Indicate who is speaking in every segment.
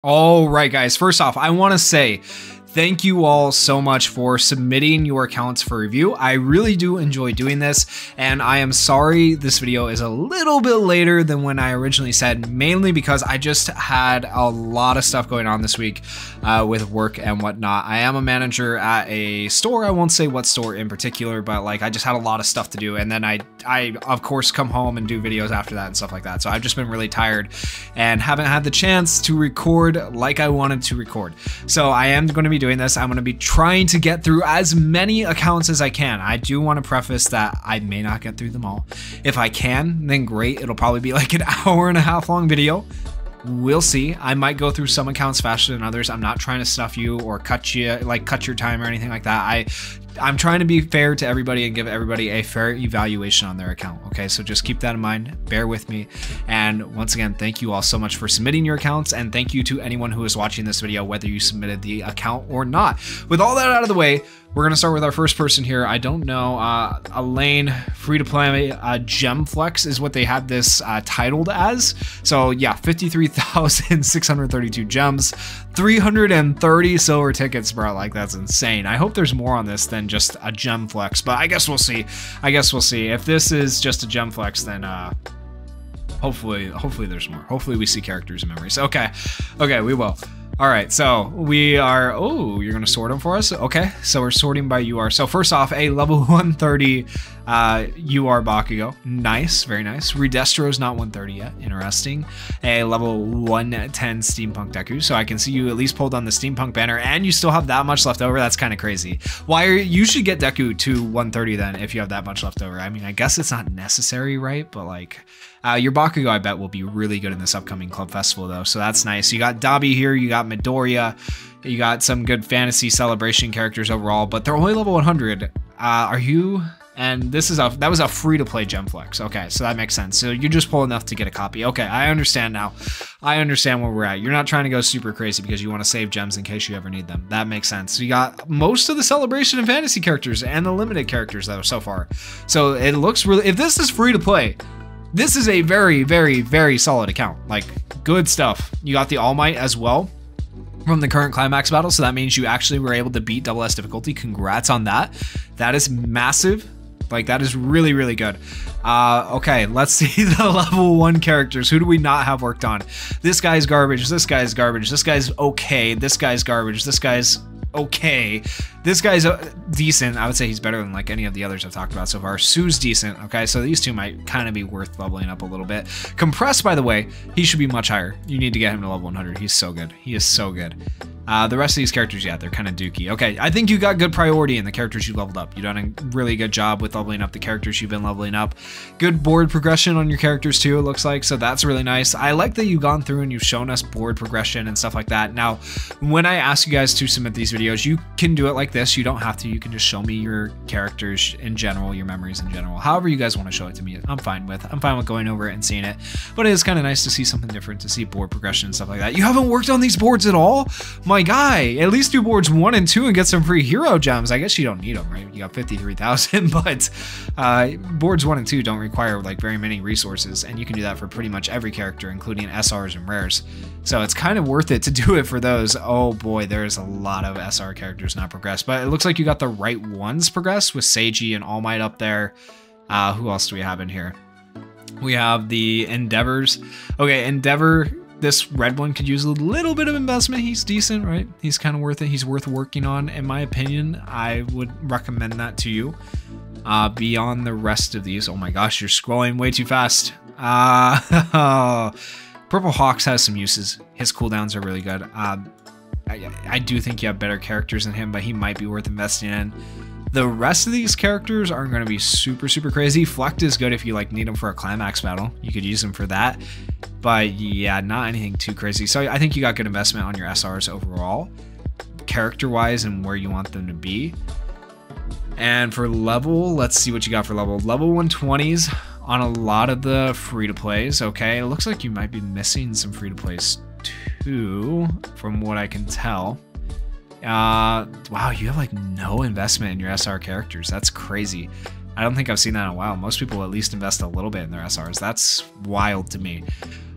Speaker 1: All right, guys. First off, I want to say thank you all so much for submitting your accounts for review. I really do enjoy doing this, and I am sorry this video is a little bit later than when I originally said, mainly because I just had a lot of stuff going on this week with work and whatnot. I am a manager at a store. I won't say what store in particular, but like I just had a lot of stuff to do, and then I of course come home and do videos after that and stuff like that. So I've just been really tired and haven't had the chance to record like I wanted to record. So I am going to be doing this. I'm going to be trying to get through as many accounts as I can. I do want to preface that I may not get through them all. If I can, then great. It'll probably be like an hour-and-a-half long video. We'll see. I might go through some accounts faster than others. I'm not trying to stuff you or cut your time or anything like that. I'm trying to be fair to everybody and give everybody a fair evaluation on their account. Okay, so just keep that in mind. Bear with me. And once again, thank you all so much for submitting your accounts, and thank you to anyone who is watching this video, whether you submitted the account or not. With all that out of the way, we're going to start with our first person here. I don't know. Elaine, free to play Gem Flex is what they had this titled as. So yeah, 53,632 gems, 330 silver tickets, bro. Like, that's insane. I hope there's more on this than just a Gem Flex, but I guess we'll see. If this is just a Gem Flex, then hopefully there's more. Hopefully we see characters and memories. Okay, we will. All right, so we are, oh, you're gonna sort them for us? Okay, so we're sorting by UR. So first off, a level 130 UR Bakugo. Nice, very nice. Redestro's not 130 yet, interesting. A level 110 Steampunk Deku. So I can see you at least pulled on the Steampunk banner and you still have that much left over. That's kind of crazy. You should get Deku to 130 then if you have that much left over. I mean, I guess it's not necessary, right? But like, your Bakugo, I bet, will be really good in this upcoming club festival, though. So that's nice. You got Dabi here. You got Midoriya. You got some good fantasy celebration characters overall, but they're only level 100. Are you? And that was a free-to-play Gem Flex. Okay, so that makes sense. So you just pull enough to get a copy. Okay, I understand now. I understand where we're at. You're not trying to go super crazy because you want to save gems in case you ever need them. That makes sense. So you got most of the celebration and fantasy characters and the limited characters, though, so far. So it looks really... If this is free-to-play... This is a very, very, very solid account. Like, good stuff. You got the All Might as well from the current climax battle, so that means you actually were able to beat double S difficulty. Congrats on that. That is massive. Like, that is really, really good. Okay, let's see the level 1 characters. Who do we not have worked on? This guy's garbage. This guy's garbage. This guy's okay. This guy's garbage. This guy's okay. This guy's decent. I would say he's better than like any of the others I've talked about so far. Sue's decent. Okay, so these two might kind of be worth leveling up a little bit. Compressed, by the way, he should be much higher. You need to get him to level 100. He's so good. He is so good. The rest of these characters, yeah, they're kind of dookie. Okay, I think you got good priority in the characters you leveled up. You've done a really good job with leveling up the characters you've been leveling up. Good board progression on your characters too, it looks like, so that's really nice. I like that you've gone through and you've shown us board progression and stuff like that. Now, when I ask you guys to submit these videos, you can do it like this. You don't have to. You can just show me your characters in general, your memories in general. However you guys want to show it to me, I'm fine with going over it and seeing it. But it is kind of nice to see something different, to see board progression and stuff like that. You haven't worked on these boards at all? My guy, at least do boards 1 and 2 and get some free hero gems. I guess you don't need them, right? You got 53,000, but boards 1 and 2 don't require like very many resources, and you can do that for pretty much every character, including SRs and rares. So it's kind of worth it to do it for those. Oh boy, there's a lot of SR characters not progressed, but it looks like you got the right ones progressed with Seiji and All Might up there. Who else do we have in here? We have the Endeavors. Okay, Endeavor, this red one could use a little bit of investment. He's decent, right? He's kind of worth it. He's worth working on, in my opinion. I would recommend that to you. Beyond the rest of these, oh my gosh, you're scrolling way too fast. Purple Hawks has some uses. His cooldowns are really good. I do think you have better characters than him, but he might be worth investing in. The rest of these characters aren't going to be super, super crazy. Flecht is good if you like need him for a climax battle. You could use him for that. But yeah, not anything too crazy. So I think you got good investment on your SRs overall, character-wise and where you want them to be. And for level, let's see what you got for level. Level 120s on a lot of the free-to-plays. Okay, it looks like you might be missing some free-to-plays too, from what I can tell. Wow, you have like no investment in your SR characters. That's crazy. I don't think I've seen that in a while. Most people at least invest a little bit in their SRs. That's wild to me.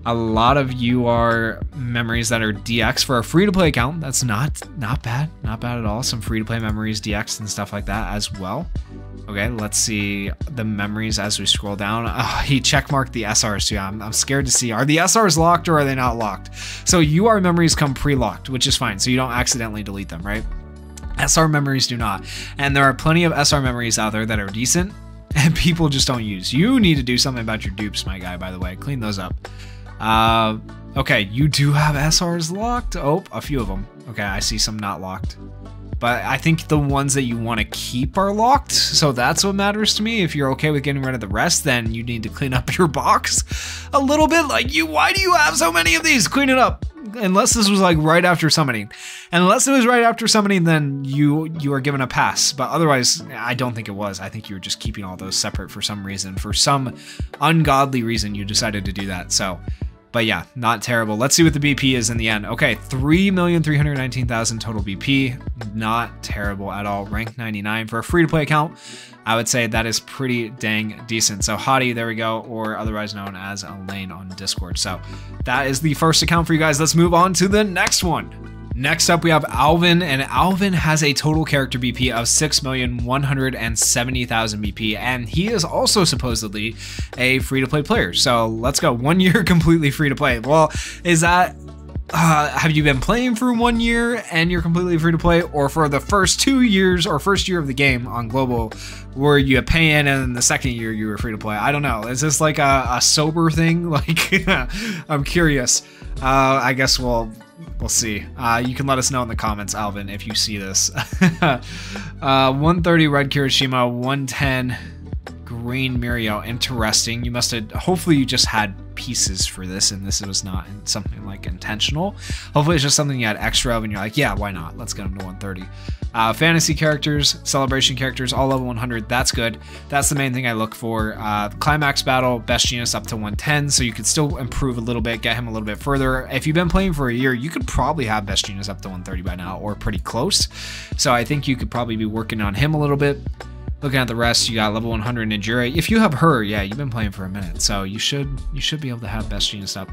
Speaker 1: A lot of you are memories that are DX for a free-to-play account. That's not bad. Not bad at all. Some free-to-play memories, DX and stuff like that as well. Okay, let's see the memories as we scroll down. Oh, he checkmarked the SRs too. I'm scared to see. Are the SRs locked or are they not locked? So UR memories come pre-locked, which is fine. So you don't accidentally delete them, right? SR memories do not. And there are plenty of SR memories out there that are decent and people just don't use. You need to do something about your dupes, my guy, by the way. Clean those up. Okay, you do have SRs locked. Oh, a few of them. Okay, I see some not locked. But I think the ones that you want to keep are locked. So that's what matters to me. If you're okay with getting rid of the rest, then you need to clean up your box a little bit. Like, why do you have so many of these? Clean it up. Unless this was like right after summoning. Unless it was right after summoning, then you are given a pass. But otherwise, I don't think it was. I think you were just keeping all those separate for some reason. For some ungodly reason, you decided to do that. So, but yeah, not terrible. Let's see what the BP is in the end. Okay, 3,319,000 total BP. Not terrible at all. Rank 99 for a free-to-play account. I would say that is pretty dang decent. So Hottie, there we go, or otherwise known as Elaine on Discord. So that is the first account for you guys. Let's move on to the next one. Next up, we have Alvin, and Alvin has a total character BP of 6,170,000 BP, and he is also supposedly a free-to-play player. So let's go. 1 year completely free-to-play. Well, is that... have you been playing for 1 year and you're completely free to play, or for the first 2 years or first year of the game on global were you paying and then the second year you were free to play? I don't know. Is this like a sober thing? Like, I'm curious. I guess we'll see. You can let us know in the comments, Alvin, if you see this. 130 red Kirishima, 110 green Mirio. Interesting. You must have, hopefully you just had pieces for this and this was not something like intentional. Hopefully it's just something you had extra of and you're like, yeah, why not? Let's get them to 130. Fantasy characters, celebration characters, all level 100. That's good. That's the main thing I look for. Climax battle, best genius up to 110, so you could still improve a little bit, get him a little bit further. If you've been playing for a year, you could probably have best genius up to 130 by now, or pretty close. So I think you could probably be working on him a little bit. Looking at the rest, you got level 100 Najiri. If you have her, yeah, you've been playing for a minute, so you should be able to have best genius up.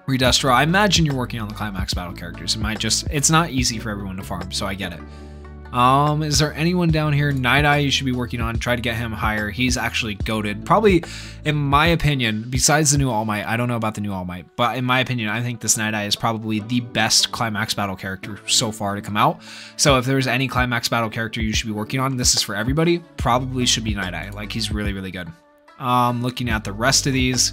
Speaker 1: Redustra, I imagine you're working on the climax battle characters. It's not easy for everyone to farm, so I get it. Is there anyone down here? Night Eye you should be working on. Try to get him higher. He's actually goated. Probably, in my opinion, besides the new All Might, I don't know about the new All Might, but in my opinion, I think this Night Eye is probably the best climax battle character so far to come out. So if there's any climax battle character you should be working on, this is for everybody, probably should be Night Eye. Like, he's really, really good. Looking at the rest of these,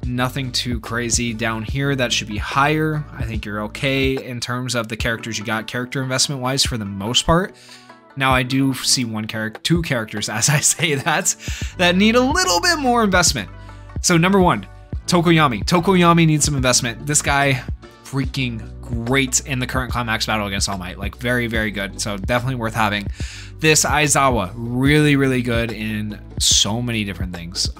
Speaker 1: nothing too crazy down here. That should be higher. I think you're okay in terms of the characters you got character investment wise for the most part. Now I do see two characters, as I say that need a little bit more investment. So number one, Tokoyami. Tokoyami needs some investment. This guy freaking great in the current climax battle against All Might. Like, very, very good. So definitely worth having. This Aizawa, really, really good in so many different things.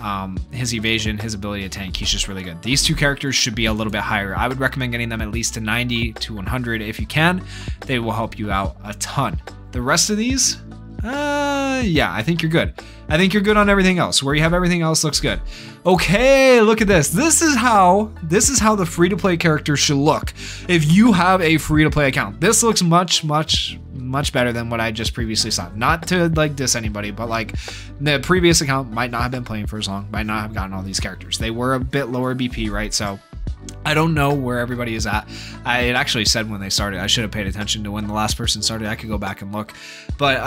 Speaker 1: His evasion, his ability to tank, he's just really good. These two characters should be a little bit higher. I would recommend getting them at least to 90 to 100 if you can. They will help you out a ton. The rest of these, yeah, I think you're good. I think you're good on everything else. Where you have everything else looks good. Okay, look at this. This is how the free-to-play character should look if you have a free-to-play account. This looks much, much, much better than what I just previously saw. Not to like diss anybody, but like the previous account might not have been playing for as long, might not have gotten all these characters. They were a bit lower BP, right? So I don't know where everybody is at. It actually said when they started. I should have paid attention to when the last person started. I could go back and look. But,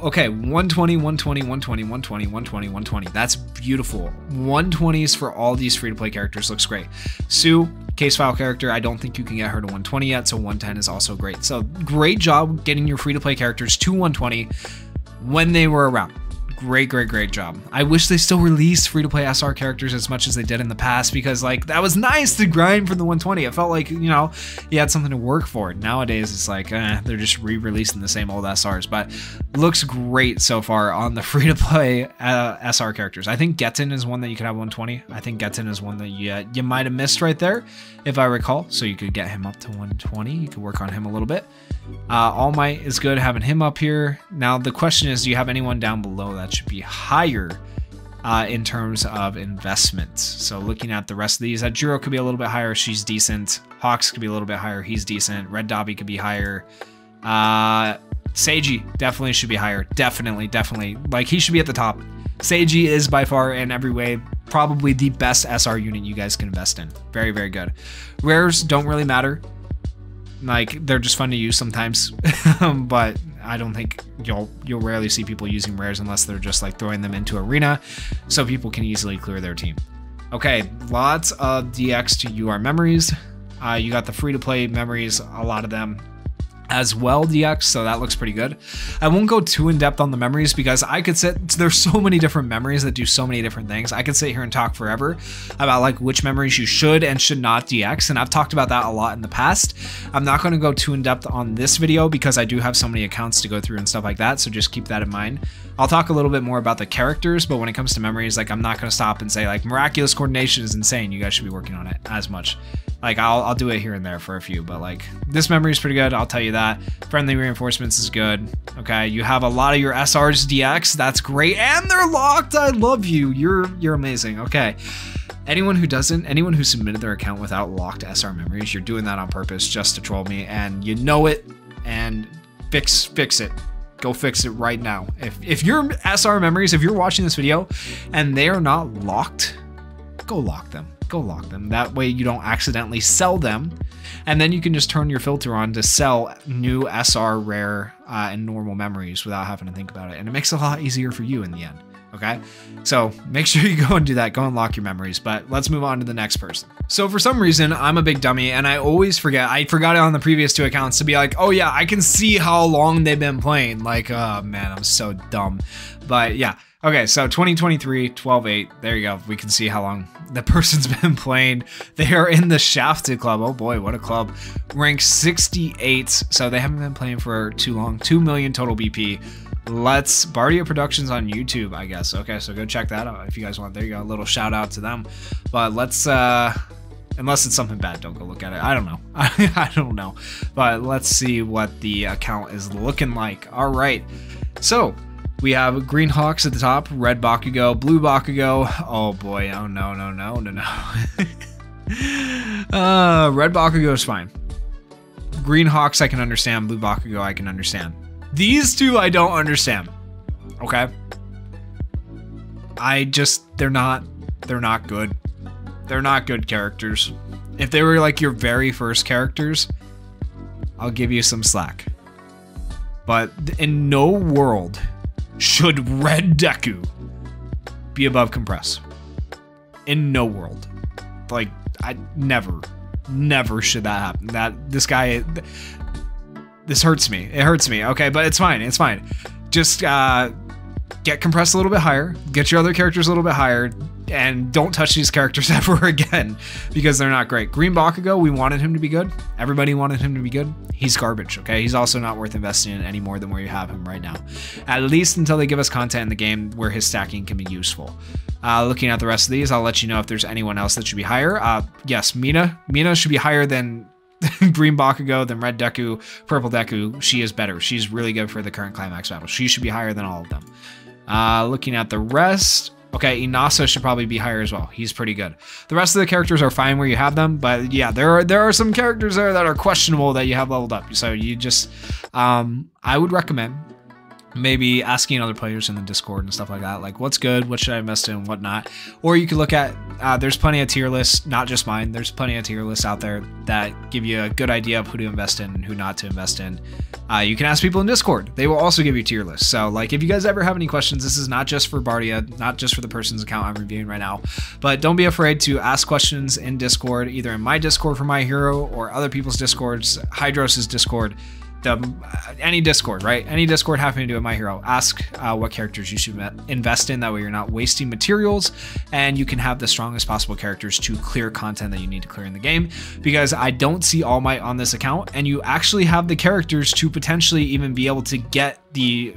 Speaker 1: okay, 120, 120, 120, 120, 120, 120. That's beautiful. 120s for all these free-to-play characters looks great. Sue, case file character, I don't think you can get her to 120 yet, so 110 is also great. So great job getting your free-to-play characters to 120 when they were around. Great, great, great job. I wish they still released free-to-play SR characters as much as they did in the past, because like that was nice to grind for the 120. It felt like, you know, you had something to work for. Nowadays it's like they're just re-releasing the same old SRs, but looks great so far on the free-to-play SR characters. I think Getten is one that you could have 120. I think Getten is one that you might have missed right there, if I recall. So you could get him up to 120. You could work on him a little bit. All Might is good having him up here. Now the question is, do you have anyone down below that should be higher in terms of investment. So looking at the rest of these, Jiro could be a little bit higher. She's decent. Hawks could be a little bit higher. He's decent. Red Dobby could be higher. Seiji definitely should be higher. Definitely. Like, he should be at the top. Seiji is by far in every way probably the best SR unit you guys can invest in. Very, very good. Rares don't really matter. Like, they're just fun to use sometimes. But I don't think you'll rarely see people using rares unless they're just like throwing them into arena so people can easily clear their team. Okay, lots of DX to UR memories. You got the free-to-play memories, a lot of them as well, DX, so that looks pretty good. I won't go too in depth on the memories because I could there's so many different memories that do so many different things. I could sit here and talk forever about like which memories you should and should not DX, and I've talked about that a lot in the past. I'm not going to go too in depth on this video because I do have so many accounts to go through and stuff like that, so just keep that in mind. I'll talk a little bit more about the characters, but when it comes to memories, like, I'm not going to stop and say like miraculous coordination is insane, you guys should be working on it as much. Like, I'll do it here and there for a few, but like, this memory is pretty good, I'll tell you that. Friendly reinforcements is good. Okay, you have a lot of your SRs DX, that's great, and they're locked. I love you. You're amazing. Okay. Anyone who submitted their account without locked SR memories, you're doing that on purpose just to troll me, and you know it, and fix it. Go fix it right now. If your SR memories, if you're watching this video and they are not locked, go lock them. Go lock them. That way you don't accidentally sell them, and then you can just turn your filter on to sell new SR, rare, and normal memories without having to think about it, and it makes it a lot easier for you in the end. Okay, so make sure you go and do that. Go and lock your memories. But let's move on to the next person. So for some reason, I'm a big dummy, and I always forget. I forgot it on the previous two accounts to be like, oh yeah, I can see how long they've been playing. Like, oh man, I'm so dumb. But yeah. Okay, so 2023, 12-8, there you go. We can see how long the person's been playing. They are in the Shafted Club. Oh boy, what a club. Rank 68, so they haven't been playing for too long. 2 million total BP. Let's Bardia Productions on YouTube, I guess. Okay, so go check that out if you guys want. There you go, a little shout out to them. But let's, unless it's something bad, don't go look at it. I don't know. I don't know. But let's see what the account is looking like. All right, so we have Green Hawks at the top, Red Bakugo, Blue Bakugo. Oh boy, oh no. Red Bakugo is fine. Green Hawks I can understand, Blue Bakugo I can understand. These two I don't understand. Okay? They're not good. They're not good characters. If they were like your very first characters, I'll give you some slack. But in no world should Red Deku be above Compress. In no world. Like, I never should that happen. This hurts me. It hurts me. Okay, but it's fine. It's fine. Just get Compress a little bit higher. Get your other characters a little bit higher. And don't touch these characters ever again because they're not great. Green Bakugo, we wanted him to be good. Everybody wanted him to be good. He's garbage, okay? He's also not worth investing in any more than where you have him right now. At least until they give us content in the game where his stacking can be useful. Looking at the rest of these, I'll let you know if there's anyone else that should be higher. Yes, Mina. Mina should be higher than Green Bakugo, than Red Deku, Purple Deku. She is better. She's really good for the current climax battle. She should be higher than all of them. Looking at the rest, okay, Inasa should probably be higher as well. He's pretty good. The rest of the characters are fine where you have them, but yeah, there are some characters there that are questionable that you have leveled up. So you just, I would recommend maybe asking other players in the Discord and stuff like that, like what's good, what should I invest in, what not. Or you could look at, there's plenty of tier lists, not just mine, there's plenty of tier lists out there that give you a good idea of who to invest in and who not to invest in. You can ask people in Discord, they will also give you tier lists. So like if you guys ever have any questions, this is not just for Bardia, not just for the person's account I'm reviewing right now, but don't be afraid to ask questions in Discord, either in my Discord for My Hero or other people's Discords, Hydros' Discord. Any Discord, right? Any Discord having to do with My Hero. Ask what characters you should invest in. That way you're not wasting materials and you can have the strongest possible characters to clear content that you need to clear in the game. Because I don't see All Might on this account, and you actually have the characters to potentially even be able to get the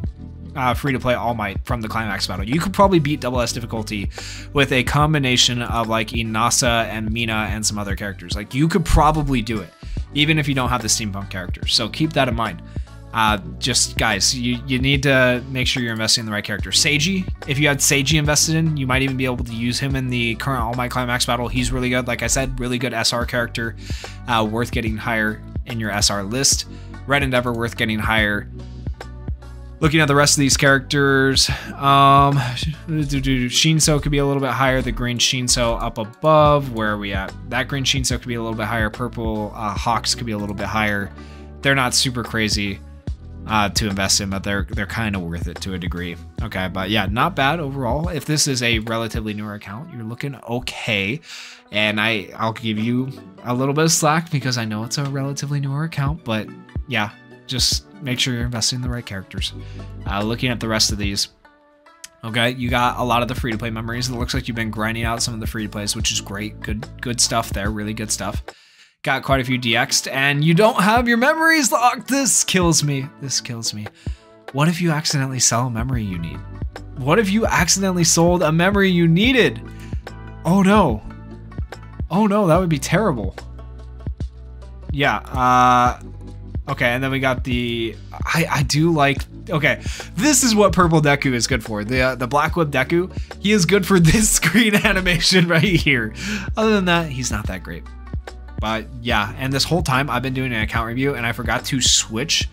Speaker 1: free-to-play All Might from the climax battle. You could probably beat Double S difficulty with a combination of like Inasa and Mina and some other characters. Like you could probably do it, even if you don't have the steampunk characters. So keep that in mind. Just guys, you need to make sure you're investing in the right character. Seiji, if you had Seiji invested in, you might even be able to use him in the current All Might Climax battle. He's really good. Like I said, really good SR character, worth getting higher in your SR list. Red Endeavor, worth getting higher. Looking at the rest of these characters, Shinso could be a little bit higher. The green Shinso up above. Where are we at? That green Shinso could be a little bit higher. Purple Hawks could be a little bit higher. They're not super crazy to invest in, but they're kind of worth it to a degree. Okay, but yeah, not bad overall. If this is a relatively newer account, you're looking okay. And I'll give you a little bit of slack because I know it's a relatively newer account, but yeah, just make sure you're investing in the right characters. Looking at the rest of these, okay, you got a lot of the free-to-play memories. It looks like you've been grinding out some of the free-to-plays, which is great. Good stuff there, really good stuff. Got quite a few DX'd, and you don't have your memories locked. This kills me. This kills me. What if you accidentally sell a memory you need? What if you accidentally sold a memory you needed? Oh no. Oh no, that would be terrible. Yeah, okay, and then we got the, I do like, okay, this is what Purple Deku is good for. The Black Whip Deku, he is good for this screen animation right here. Other than that, he's not that great. But yeah, and this whole time I've been doing an account review and I forgot to switch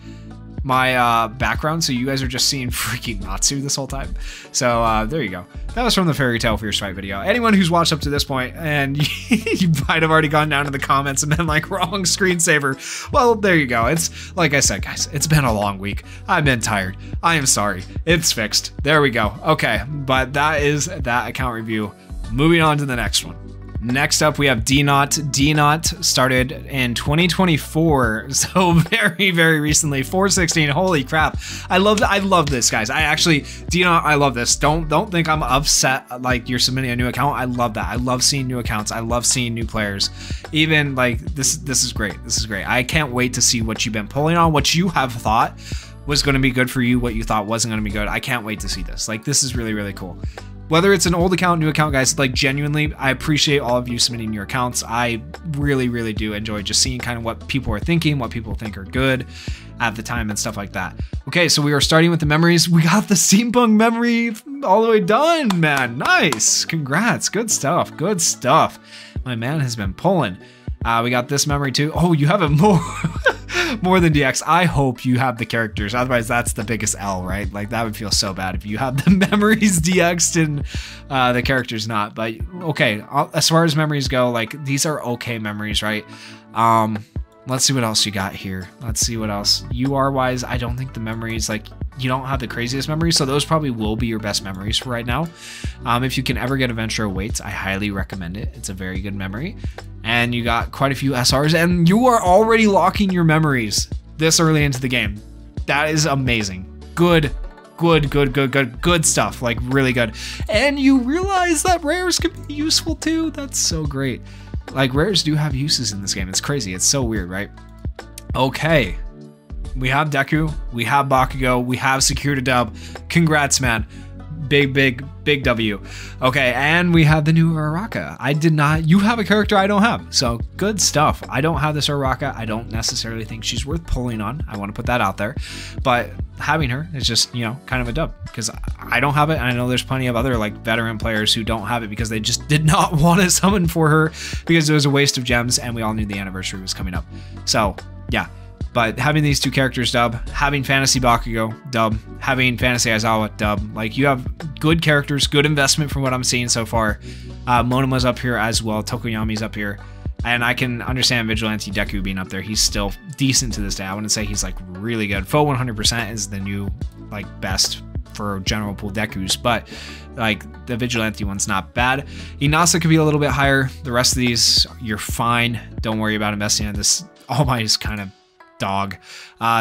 Speaker 1: my background, so you guys are just seeing freaking Natsu this whole time. So there you go. That was from the Fairy Tail Fierce Fight video. Anyone who's watched up to this point, and you might have already gone down to the comments and been like, wrong screensaver. Well, there you go. It's like I said, guys, it's been a long week. I've been tired. I am sorry. It's fixed. There we go. Okay, but that is that account review. Moving on to the next one. Next up, we have DNOT. DNOT started in 2024, so very, very recently. 416. Holy crap! I love this, guys. I actually, DNOT, I love this. Don't think I'm upset like you're submitting a new account. I love that. I love seeing new accounts. I love seeing new players. Even like this is great. This is great. I can't wait to see what you've been pulling on, what you have thought was going to be good for you, what you thought wasn't going to be good. I can't wait to see this. Like, this is really, really cool. Whether it's an old account, new account, guys, like genuinely, I appreciate all of you submitting your accounts. I really, really do enjoy just seeing kind of what people are thinking, what people think are good at the time and stuff like that. Okay, so we are starting with the memories. We got the Steampunk memory all the way done, man. Nice. Congrats. Good stuff. Good stuff. My man has been pulling. We got this memory too. Oh, you have it more. More than DX. I hope you have the characters. Otherwise, that's the biggest L, right? Like, that would feel so bad if you have the memories DX'd and the characters not. But okay, as far as memories go, like, these are okay memories, right? Let's see what else you got here. Let's see what else. UR wise, I don't think the memories, like, you don't have the craziest memories, so those probably will be your best memories for right now. If you can ever get Adventure Awaits, I highly recommend it. It's a very good memory. And you got quite a few SRs, and you are already locking your memories this early into the game. That is amazing. Good stuff. Like, really good. And you realize that rares can be useful too. That's so great. Like, rares do have uses in this game. It's crazy. It's so weird, right? Okay. We have Deku. We have Bakugo. We have secured a dub. Congrats, man. Big W. Okay, and we have the new Uraraka. I did not. You have a character I don't have, so good stuff. I don't have this Uraraka. I don't necessarily think she's worth pulling on. I want to put that out there, but having her is just, you know, kind of a dub because I don't have it, and I know there's plenty of other like veteran players who don't have it because they just did not want to summon for her because it was a waste of gems, and we all knew the anniversary was coming up. So yeah. But having these two characters dub, having Fantasy Bakugo dub, having Fantasy Aizawa dub, like, you have good characters, good investment from what I'm seeing so far. Monama's up here as well, Tokoyami's up here, and I can understand Vigilante Deku being up there. He's still decent to this day. I wouldn't say he's like really good. Foe 100% is the new like best for general pool Dekus, but like the Vigilante one's not bad. Inasa could be a little bit higher. The rest of these, you're fine. Don't worry about investing in this. All Might is kind of dog.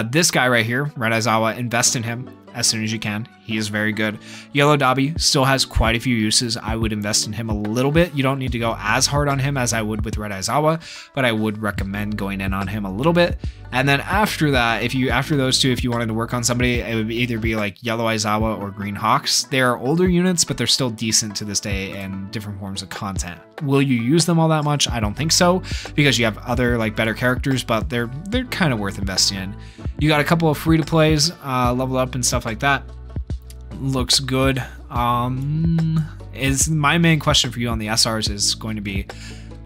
Speaker 1: This guy right here, Red Aizawa, invest in him as soon as you can. He is very good. Yellow Dabi still has quite a few uses. I would invest in him a little bit. You don't need to go as hard on him as I would with Red Aizawa, but I would recommend going in on him a little bit. And then after that, after those two, if you wanted to work on somebody, it would either be like Yellow Aizawa or Green Hawks. They are older units, but they're still decent to this day in different forms of content. Will you use them all that much? I don't think so, because you have other like better characters, but they're kind of worth investing in. You got a couple of free to plays, level up and stuff like that. Looks good. Is my main question for you on the SRs is going to be,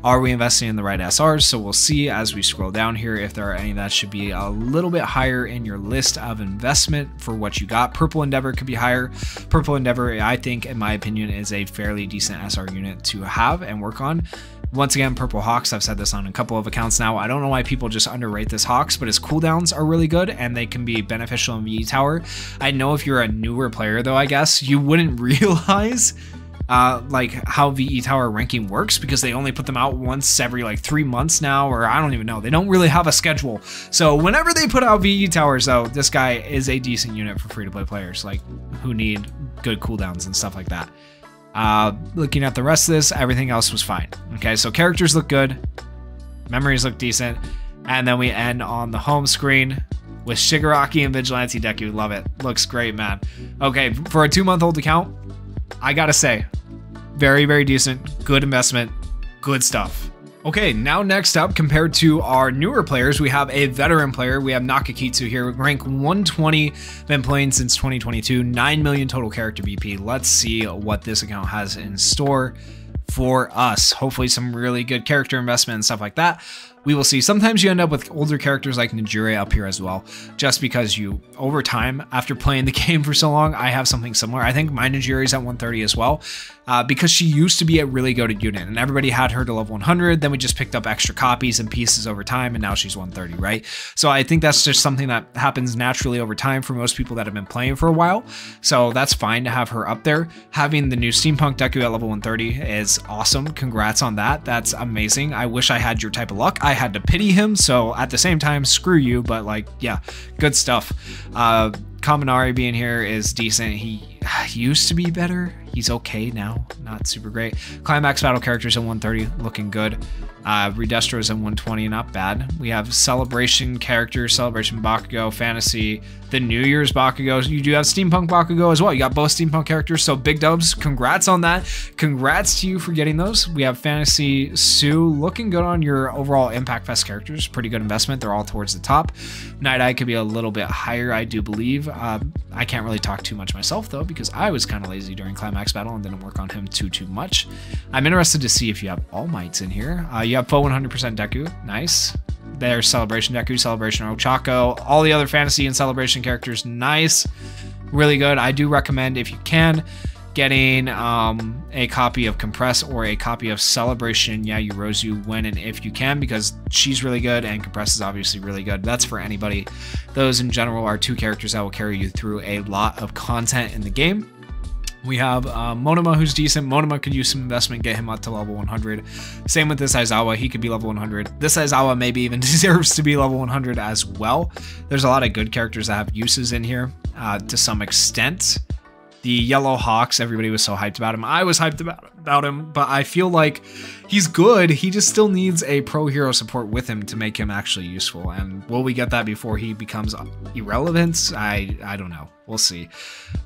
Speaker 1: are we investing in the right SRs? So we'll see as we scroll down here if there are any that should be a little bit higher in your list of investment for what you got. Purple Endeavor could be higher. Purple Endeavor, I think, in my opinion, is a fairly decent SR unit to have and work on. Once again, Purple Hawks, I've said this on a couple of accounts now. I don't know why people just underrate this Hawks, but his cooldowns are really good and they can be beneficial in VE Tower. I know if you're a newer player though, I guess, you wouldn't realize like how VE Tower ranking works, because they only put them out once every like 3 months now, or I don't even know. They don't really have a schedule. So whenever they put out VE Towers though, this guy is a decent unit for free-to-play players like who need good cooldowns and stuff like that. Looking at the rest of this, everything else was fine. Okay, so characters look good, memories look decent, and then we end on the home screen with Shigaraki and Vigilante Deku. Love it. Looks great, man. Okay, for a 2-month-old account, I gotta say, very, very decent, good investment, good stuff. Okay, now next up, compared to our newer players, we have a veteran player. We have Nakakitsu here, rank 120, been playing since 2022, 9 million total character BP. Let's see what this account has in store for us. Hopefully some really good character investment and stuff like that. We will see. Sometimes you end up with older characters like Najiri up here as well, just because you, over time, after playing the game for so long, I have something similar. I think my Najiri is at 130 as well, because she used to be a really goated unit, and everybody had her to level 100, then we just picked up extra copies and pieces over time, and now she's 130, right? So I think that's just something that happens naturally over time for most people that have been playing for a while, so that's fine to have her up there. Having the new Steampunk Deku at level 130 is awesome. Congrats on that. That's amazing. I wish I had your type of luck. I had to pity him, so at the same time, screw you, but like, yeah, good stuff. Kaminari being here is decent. He used to be better. He's okay now, not super great. Climax battle characters at 130, looking good. Redestro's at 120, not bad. We have Celebration characters, Celebration Bakugo, Fantasy, the New Year's Bakugo. You do have Steampunk Bakugo as well. You got both Steampunk characters, so big dubs. Congrats on that. Congrats to you for getting those. We have Fantasy Sue, looking good on your overall Impact Fest characters. Pretty good investment. They're all towards the top. Night Eye could be a little bit higher, I do believe. I can't really talk too much myself though, because I was kind of lazy during Climax battle and didn't work on him too much. I'm interested to see if you have All Mights in here. You have full 100% Deku. Nice. There's Celebration Deku, Celebration Ochako, all the other Fantasy and Celebration characters. Nice. Really good. I do recommend, if you can, getting a copy of Compress or a copy of Celebration Yayorozu when and if you can, because she's really good and Compress is obviously really good. That's for anybody. Those in general are two characters that will carry you through a lot of content in the game. We have Monoma, who's decent. Monoma could use some investment, get him up to level 100. Same with this Aizawa, he could be level 100. This Aizawa maybe even deserves to be level 100 as well. There's a lot of good characters that have uses in here to some extent. The Yellow Hawks, everybody was so hyped about him. I was hyped about him, but I feel like he's good. He just still needs a pro hero support with him to make him actually useful. And will we get that before he becomes irrelevant? I don't know. We'll see.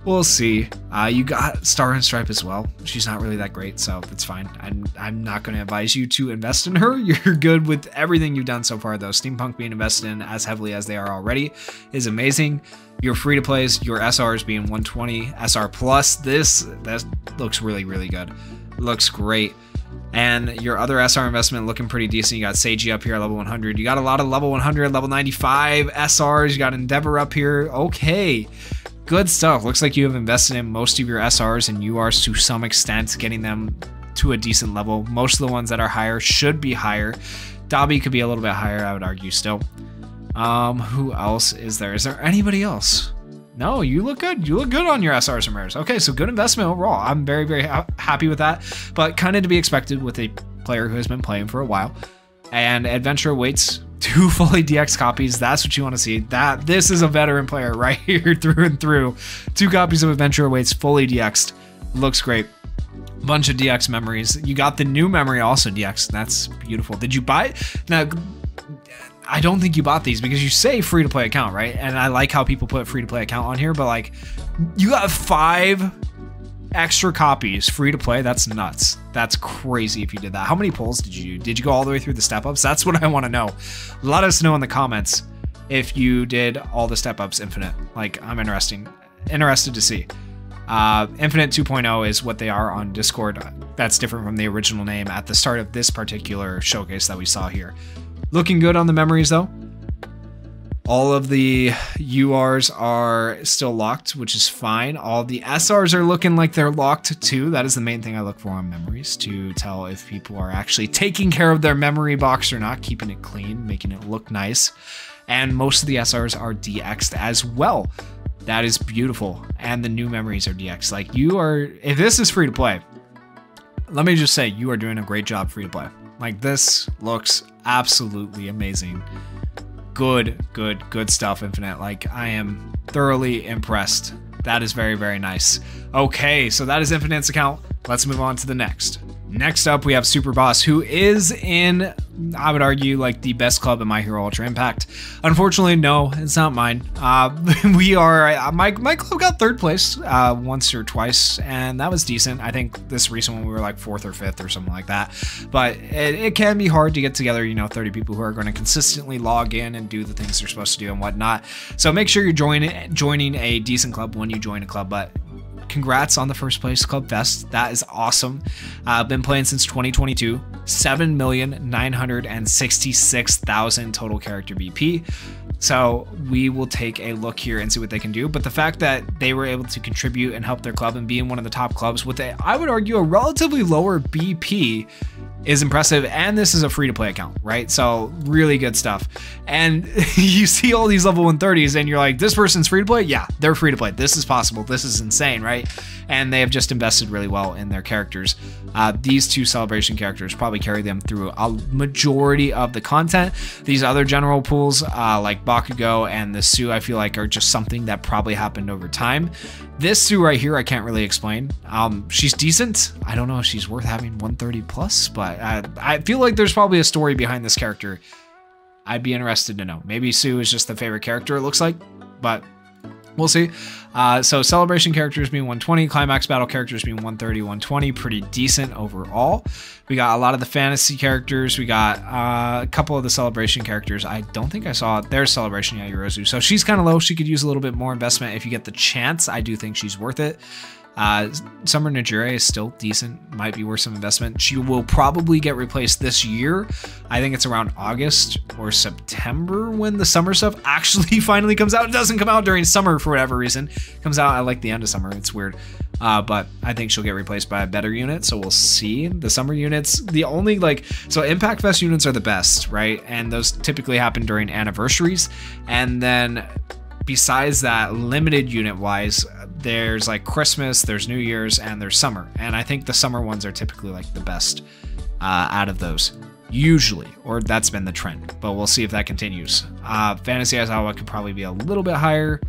Speaker 1: We'll see. You got Star and Stripe as well. She's not really that great, so that's fine. I'm not going to advise you to invest in her. You're good with everything you've done so far, though. Steampunk being invested in as heavily as they are already is amazing. Your free-to-plays, your SRs being 120, SR Plus, that looks really, really good. Looks great. And your other SR investment looking pretty decent. You got Seiji up here at level 100. You got a lot of level 100, level 95 SRs. You got Endeavor up here. Okay. Good stuff. Looks like you have invested in most of your SRs and URs to some extent, getting them to a decent level. Most of the ones that are higher should be higher. Dabi could be a little bit higher, I would argue still. Who else is there? Is there anybody else? No, you look good. You look good on your SRs and rares. Okay, so good investment overall. I'm very, very happy with that, but kind of to be expected with a player who has been playing for a while. And Adventure awaits 2 fully DX copies. That's what you want to see. This is a veteran player right here through and through. 2 copies of Adventure awaits fully DX'd. Looks great. Bunch of DX memories. You got the new memory also DX. That's beautiful. Did you buy it? Now, I don't think you bought these because you say free to play account, right? And I like how people put free to play account on here, but like you got 5 extra copies free to play. That's nuts. That's crazy if you did that. How many pulls did you do? Did you go all the way through the step ups? That's what I want to know. Let us know in the comments if you did all the step ups infinite. Like, I'm interested to see. Infinite 2.0 is what they are on Discord. That's different from the original name at the start of this particular showcase that we saw here. Looking good on the memories though. All of the URs are still locked, which is fine. All the SRs are looking like they're locked too. That is the main thing I look for on memories, to tell if people are actually taking care of their memory box or not, keeping it clean, making it look nice. And most of the SRs are DX'd as well. That is beautiful. And the new memories are DX'd. Like, you are, if this is free to play, let me just say you are doing a great job free to play. Like, this looks absolutely amazing. Good stuff, Infinite. Like, I am thoroughly impressed. That is very, very nice. Okay, so that is Infinite's account. Let's move on to the next. Next up, we have Super Boss, who is in, I would argue, like the best club in My Hero Ultra Impact. Unfortunately, no, it's not mine. We are, my club got 3rd place once or twice, and that was decent. I think this recent one we were like 4th or 5th or something like that. But it can be hard to get together, you know, 30 people who are going to consistently log in and do the things they're supposed to do and whatnot. So make sure you're joining a decent club when you join a club. But congrats on the 1st place Club Fest. That is awesome. I've been playing since 2022. 7,966,000 total character BP. So we will take a look here and see what they can do. But the fact that they were able to contribute and help their club and be in one of the top clubs with I would argue, a relatively lower BP is impressive. And this is a free-to-play account, right? So really good stuff. And you see all these level 130s and you're like, this person's free-to-play? Yeah, they're free-to-play. This is possible. This is insane, right? And they have just invested really well in their characters. These 2 celebration characters probably carry them through a majority of the content. These other general pools, like Bakugo and the Sue, I feel like are just something that probably happened over time. This Sue right here, I can't really explain. She's decent. I don't know if she's worth having 130 plus, but I feel like there's probably a story behind this character. I'd be interested to know. Maybe Sue is just the favorite character, it looks like, but we'll see. So celebration characters being 120, climax battle characters being 130, 120, pretty decent overall. We got a lot of the fantasy characters. We got a couple of the celebration characters. I don't think I saw their celebration yet, Yorozu. So she's kind of low. She could use a little bit more investment if you get the chance. I do think she's worth it. Summer Najire is still decent, might be worth some investment. She will probably get replaced this year. I think it's around August or September when the summer stuff actually finally comes out. It doesn't come out during summer for whatever reason. It comes out at like the end of summer. It's weird. But I think she'll get replaced by a better unit, so we'll see. The summer units, the only so Impact Fest units are the best, right? And those typically happen during anniversaries. And then besides that, limited unit wise, there's like Christmas, there's New Year's, and there's summer. And I think the summer ones are typically like the best out of those, usually, or that's been the trend, but we'll see if that continues. Fantasy Aizawa could probably be a little bit higher.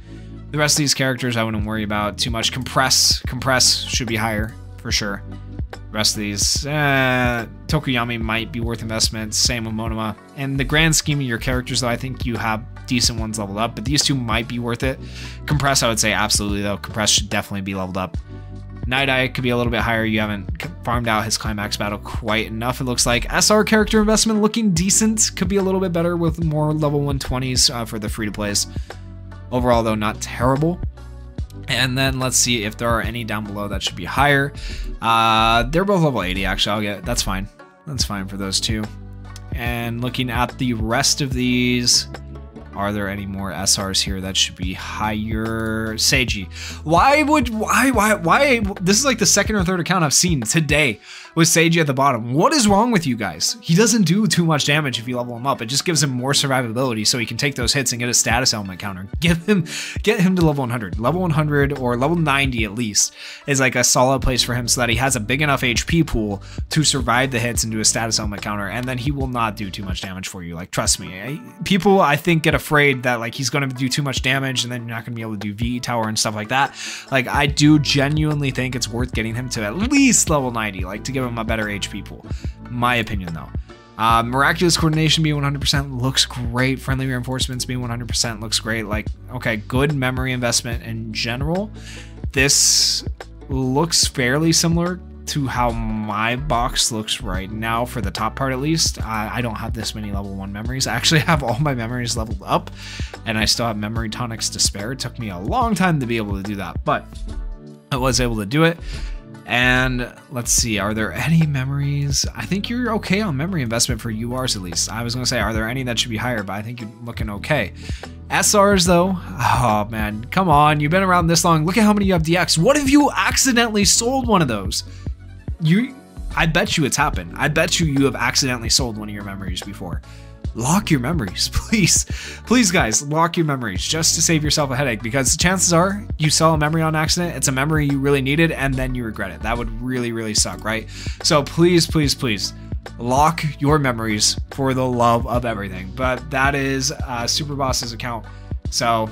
Speaker 1: The rest of these characters I wouldn't worry about too much. Compress should be higher for sure. The rest of these, Tokuyami might be worth investment, same with Monoma. And the grand scheme of your characters, though, I think you have decent ones leveled up, but these 2 might be worth it. Compress, I would say absolutely, though. Compress should definitely be leveled up. Night Eye could be a little bit higher. You haven't farmed out his climax battle quite enough, it looks like. SR character investment looking decent. Could be a little bit better with more level 120s for the free-to-plays. Overall, though, not terrible. And then let's see if there are any down below that should be higher. They're both level 80, actually. That's fine. That's fine for those 2. And looking at the rest of these, are there any more SRs here that should be higher? Seiji. Why? This is like the 2nd or 3rd account I've seen today with Seiji at the bottom. What is wrong with you guys? He doesn't do too much damage if you level him up. It just gives him more survivability so he can take those hits and get a status element counter. Get him to level 100. Level 100 or level 90 at least is like a solid place for him so that he has a big enough HP pool to survive the hits and do a status element counter, and then he will not do too much damage for you. Like, trust me. People, I think, get afraid that like he's going to do too much damage and then you're not going to be able to do VE tower and stuff like that. Like, I do genuinely think it's worth getting him to at least level 90, like to give him a better HP pool. My opinion, though. Miraculous Coordination being 100% looks great. Friendly Reinforcements being 100% looks great. Like, okay, good memory investment in general. This looks fairly similar to how my box looks right now for the top part at least. I don't have this many level 1 memories. I actually have all my memories leveled up, and I still have memory tonics to spare. It took me a long time to be able to do that, but I was able to do it. And let's see, are there any memories? I think you're okay on memory investment for URs at least. I was gonna say, are there any that should be higher, but I think you're looking okay. SRs though, oh man, come on, you've been around this long. Look at how many you have DX. What if you accidentally sold one of those? I bet you it's happened. I bet you have accidentally sold one of your memories before. Lock your memories, please. Please, guys, lock your memories just to save yourself a headache, because chances are you sell a memory on accident, it's a memory you really needed, and then you regret it. That would really, really suck, right? So please, please, please, lock your memories for the love of everything. But that is Superboss's account. So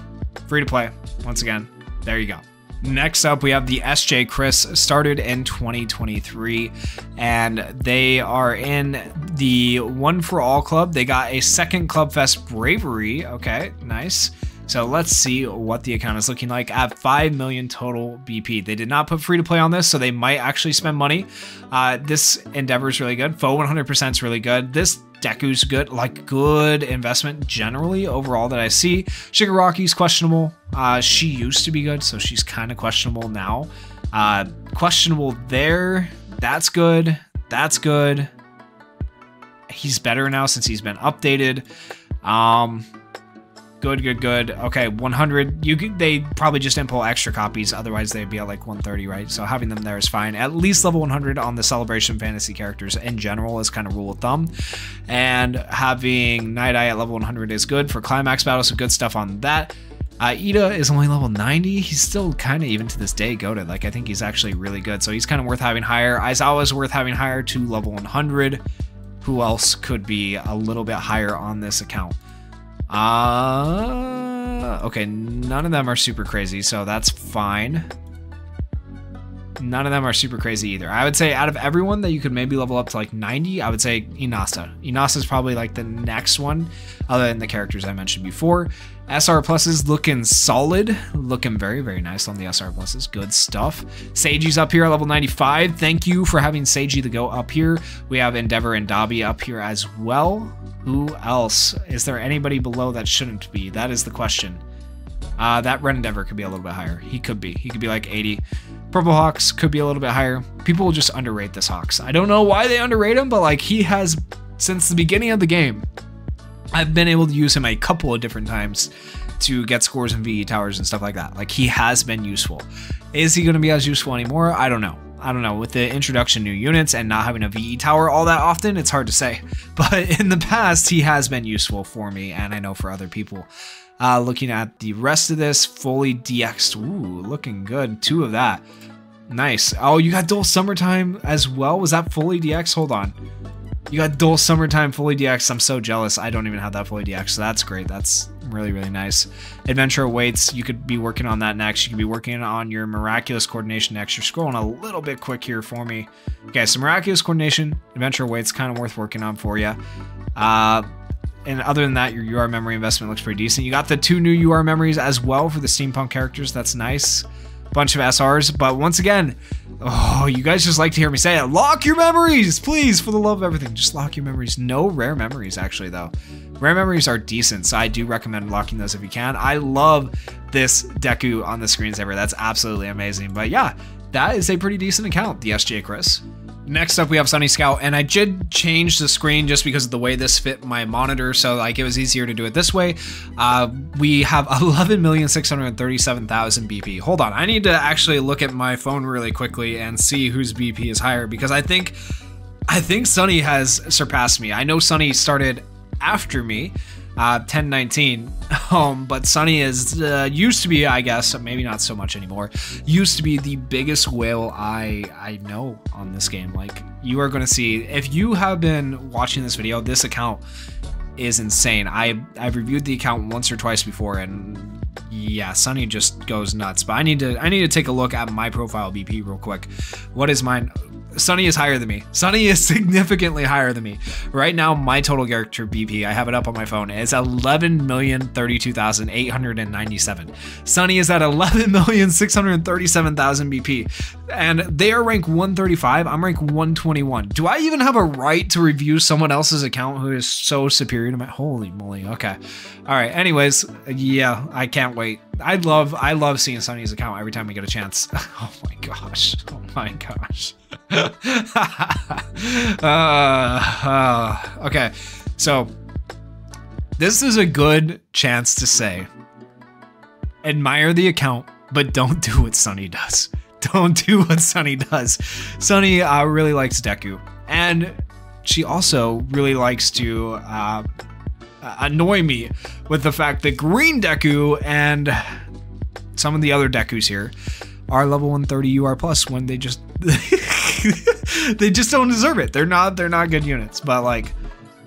Speaker 1: free to play. Once again, there you go. Next up, we have the SJ Chris, started in 2023, and they are in the One for All Club. They got a second Clubfest Bravery. Okay, nice. So let's see what the account is looking like at 5 million total BP. They did not put free to play on this, so they might actually spend money. This Endeavor is really good. Foe 100% is really good. This Deku's good, like good investment generally overall that I see. Shigaraki's questionable. She used to be good, so she's kind of questionable now. Questionable there. That's good. That's good. He's better now since he's been updated. Good. Okay, 100. They probably just didn't pull extra copies. Otherwise, they'd be at like 130, right? So having them there is fine. At least level 100 on the Celebration Fantasy characters in general is kind of rule of thumb. And having Night Eye at level 100 is good for Climax Battle, so good stuff on that. Ida is only level 90. He's still kind of, even to this day, goated. Like, I think he's actually really good. So he's kind of worth having higher. Aizawa is worth having higher to level 100. Who else could be a little bit higher on this account? Okay, none of them are super crazy, so that's fine. None of them are super crazy either. I would say out of everyone that you could maybe level up to like 90, I would say Inasa. Inasa is probably like the next one, other than the characters I mentioned before. SR pluses looking solid, looking very, very nice on the SR pluses. Good stuff. Seiji's up here at level 95. Thank you for having Seiji the Go up here. We have Endeavor and Dabi up here as well. Who else? Is there anybody below that shouldn't be? That is the question. That Red Endeavor could be a little bit higher. He could be like 80. Purple Hawks could be a little bit higher. People will just underrate this Hawks. I don't know why they underrate him, but like he has, since the beginning of the game, I've been able to use him a couple of different times to get scores in VE towers and stuff like that. Like he has been useful. Is he going to be as useful anymore? I don't know. With the introduction of new units and not having a VE tower all that often, it's hard to say. But in the past, he has been useful for me, and I know for other people. Looking at the rest of this, fully DX'd. Ooh, looking good. 2 of that. Nice. Oh, you got Dual Summertime as well? Was that fully DX? Hold on. You got Dual Summertime fully DX. I'm so jealous. I don't even have that fully DX, so that's great. That's really, really nice. Adventure Awaits. You could be working on that next. You could be working on your Miraculous Coordination next. You're scrolling a little bit quick here for me. Okay, so Miraculous Coordination, Adventure Awaits, kind of worth working on for you. And other than that, your UR memory investment looks pretty decent. You got the 2 new UR memories as well for the steampunk characters. That's nice. Bunch of SRs, but once again, oh, you guys just like to hear me say it. Lock your memories, please, for the love of everything. Just lock your memories. No rare memories, actually, though. Rare memories are decent, so I do recommend locking those if you can. I love this Deku on the screensaver. That's absolutely amazing. But yeah, that is a pretty decent account, the SJ Chris. Next up, we have Sunny Scout, and I did change the screen just because of the way this fit my monitor, so like it was easier to do it this way. We have 11,637,000 BP. Hold on, I need to actually look at my phone really quickly and see whose BP is higher, because I think Sunny has surpassed me. I know Sunny started after me, 1019, but Sunny is used to be, I guess, maybe not so much anymore, used to be the biggest whale I know on this game. Like, you are going to see, if you have been watching this video, this account is insane. I've reviewed the account once or twice before, and yeah, Sunny just goes nuts. But I need to take a look at my profile BP real quick. What is mine? Sunny is higher than me. Sunny is significantly higher than me. Right now, my total character BP, I have it up on my phone, is 11,032,897. Sunny is at 11,637,000 BP. And they are ranked 135. I'm ranked 121. Do I even have a right to review someone else's account who is so superior to my? Holy moly. Okay. All right. Anyways, yeah, I can't wait. I love seeing Sunny's account every time we get a chance. Oh my gosh. Oh my gosh. Okay, so this is a good chance to say, admire the account, but don't do what Sunny does. Don't do what Sunny does. Sunny really likes Deku, and she also really likes to annoy me with the fact that Green Deku and some of the other Dekus here are level 130 UR plus when they just they just don't deserve it. They're not good units, but like,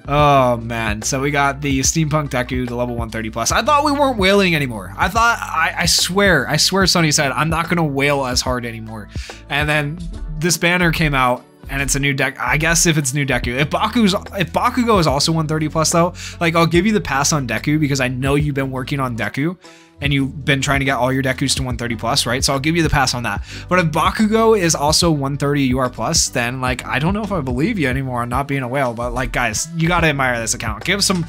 Speaker 1: oh man. So we got the Steampunk Deku to level 130 plus. I thought we weren't wailing anymore. I thought, I swear Sunny said, I'm not gonna wail as hard anymore. And then this banner came out and it's a new deck. I guess if it's new Deku. If Bakugo is also 130 plus though, like I'll give you the pass on Deku because I know you've been working on Deku and you've been trying to get all your Dekus to 130 plus, right? So I'll give you the pass on that. But if Bakugo is also 130 UR plus, then like I don't know if I believe you anymore on not being a whale. But like guys, you gotta admire this account. Give some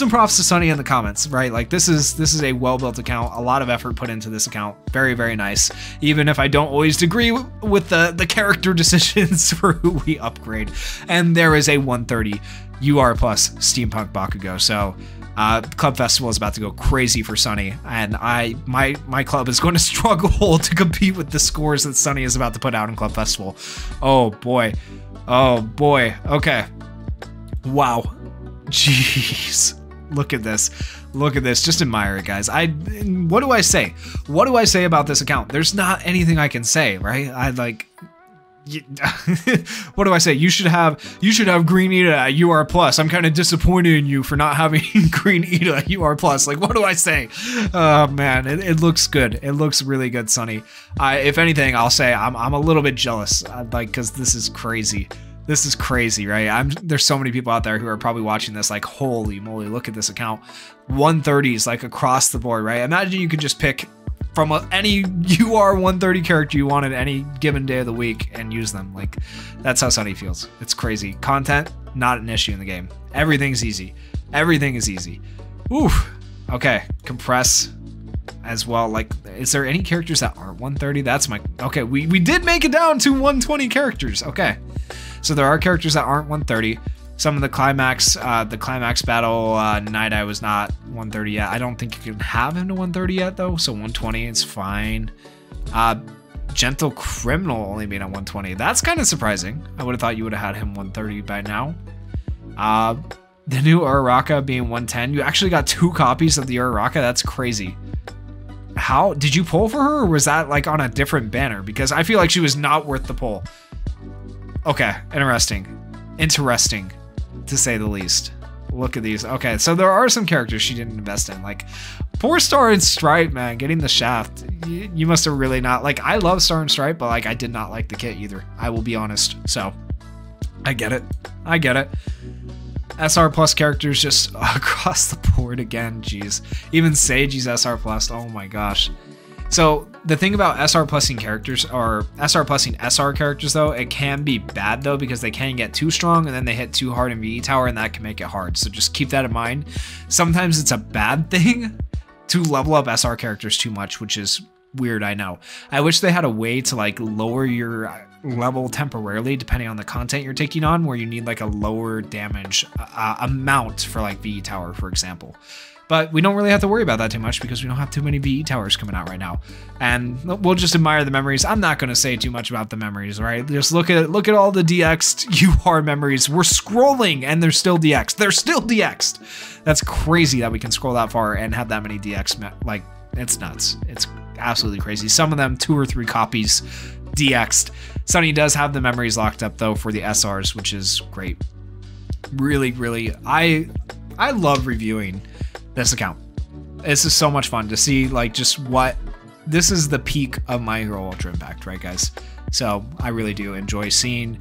Speaker 1: props to Sunny in the comments, right? Like this is a well-built account. A lot of effort put into this account. Very, very nice. Even if I don't always agree with the character decisions for who we upgrade. And there is a 130 UR plus Steampunk Bakugo. So Club Festival is about to go crazy for Sunny, and my club is going to struggle to compete with the scores that Sunny is about to put out in Club Festival. Oh boy. Okay. Wow. Jeez. Look at this. Just admire it, guys. What do I say? What do I say about this account? There's not anything I can say, right? What do I say? You should have Green Ida at UR plus. I'm kind of disappointed in you for not having Green Ida at UR plus. Like, what do I say? Oh man, it looks good. It looks really good, Sunny. If anything, I'll say I'm a little bit jealous, because this is crazy. This is crazy, right? There's so many people out there who are probably watching this like, holy moly, look at this account. 130s like across the board, right? Imagine you could just pick from any UR 130 character you wanted any given day of the week and use them. Like, that's how Sunny feels. It's crazy. Content, not an issue in the game. Everything's easy. Everything is easy. Oof. Okay, compress as well. Like, is there any characters that aren't 130? That's my... Okay, we did make it down to 120 characters. Okay. So there are characters that aren't 130. Some of the climax battle, Night Eye was not 130 yet. I don't think you can have him to 130 yet though, so 120 is fine. Gentle Criminal only being at 120. That's kind of surprising. I would have thought you would have had him 130 by now. The new Uraraka being 110. You actually got 2 copies of the Uraraka. That's crazy. How did you pull for her, or was that like on a different banner? Because I feel like she was not worth the pull. Okay, interesting, to say the least. Look at these. Okay, so there are some characters she didn't invest in, like poor Star and Stripe, man, getting the shaft. You must have really not, like, I love Star and Stripe, but like I did not like the kit either, I will be honest. So I get it. SR plus characters just across the board again. Jeez, even Seiji's SR plus. Oh my gosh. So the thing about SR plussing characters, or SR plussing SR characters though, it can be bad though, because they can get too strong and then they hit too hard in VE Tower, and that can make it hard. So just keep that in mind. Sometimes it's a bad thing to level up SR characters too much, which is weird, I know. I wish they had a way to like lower your level temporarily depending on the content you're taking on, where you need like a lower damage amount for like VE Tower, for example. But we don't really have to worry about that too much because we don't have too many VE Towers coming out right now. And we'll just admire the memories. I'm not going to say too much about the memories, right? Just look at all the DX'd UR memories. We're scrolling and they're still DX'd. They're still DX'd. That's crazy that we can scroll that far and have that many DX. Like, it's nuts. It's absolutely crazy. Some of them 2 or 3 copies DX'd. Sunny does have the memories locked up though for the SRs, which is great. Really, really, I love reviewing this account. This is so much fun to see, like, just what this is the peak of My Hero Ultra Impact, right, guys? So I really do enjoy seeing